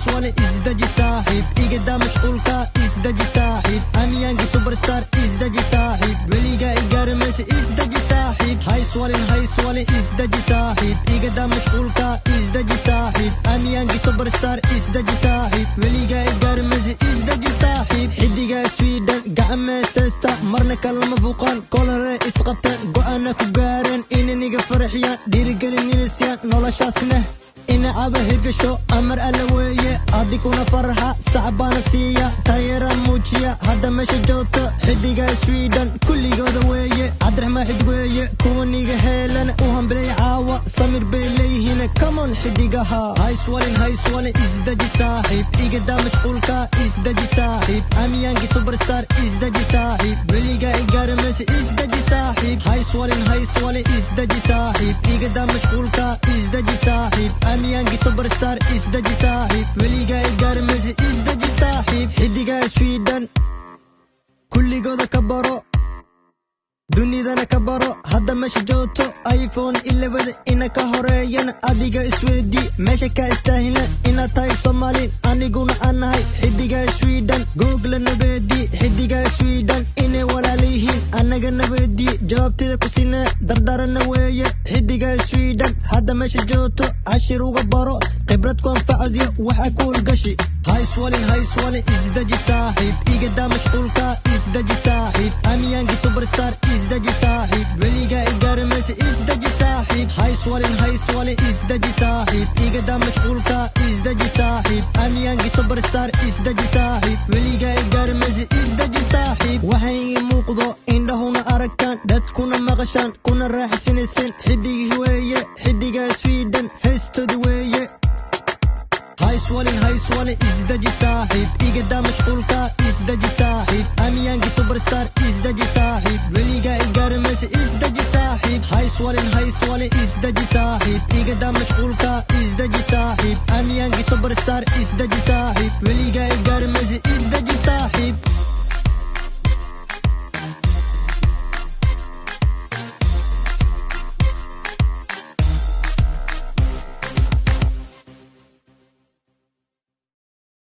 swale isdaji saaxiib igada mashquulka isdaji saaxiib aniyangi superstar isdaji saaxiib weliga igarmaysa isdaji saaxiib hay swale isdaji saaxiib igada mashquulka isdaji saaxiib aniyangi superstar isdaji saaxiib weliga igarmaysa isdaji saaxiib xidiga Sweden gacmeesesta marna kalama buuqan kolare isqabtan go'aana ku gaareen inaniga farxiyaan dhiirigelin inaysan noloshaasna ina aba hirgasho amar alla weeye adikuna farxa sacbana siiya tayara muujiya hadda meesha joogto xidiga Sweden kulligooda weeye cabdiraxmaan xidig weeye kuwaniga heelan u hambalay caawa samir bay leeyihiin come on xidigaha hay swale isdaji saaxiib igada mashquulka isdaji saaxiib amiyangi superstar isdaji saaxiib weliga igarmaysa isdaji saaxiib hay swale isdaji saaxiib igada mashquulka isdaji saaxiib amiyangi superstar isdaji saaxiib weliga igarmaysa isdaji saaxiib xidiga Sweden kulligooda ka baro dunidana ka baro hadda meesha joogto iPhone 11 ina ka horeeyana adiga isweydii meesha ka istaahina ina tahay Soomaali aniguna anahay xidiga Sweden Google nabeedi xidiga Sweden inay walaalihiin anaga nabeedi jawaabteeda ku sina dardarana weeye xidiga Sweden hadda meesha joogto cashir uga baro khibrad ku anfacdiyo waxa ku gashi hay swale isdaji saaxiib igada mashquulka isdaji saaxiib amiyangi superstar isdaji saaxiib weliga igarmaysa isdaji saaxiib hay swale isdaji saaxiib igada mashquulka isdaji saaxiib amiyangi superstar isdaji saaxiib weliga igarmaysa isdaji saaxiib waxay ii muuqdo indhahuna aragtaan dadkuna maqashaan kuna raaxaysanaysan xidigii weeye xidiga Sweden heestooda weeye hay swale isdaji saaxiib igada mashquulka isdaji saaxiib amiyangi superstar isdaji saaxiib weliga igarmaysa isdaji saaxiib hay swale isdaji saaxiib igada mashquulka isdaji saaxiib amiyangi superstar isdaji saaxiib weliga igarmaysa isdaji saaxiib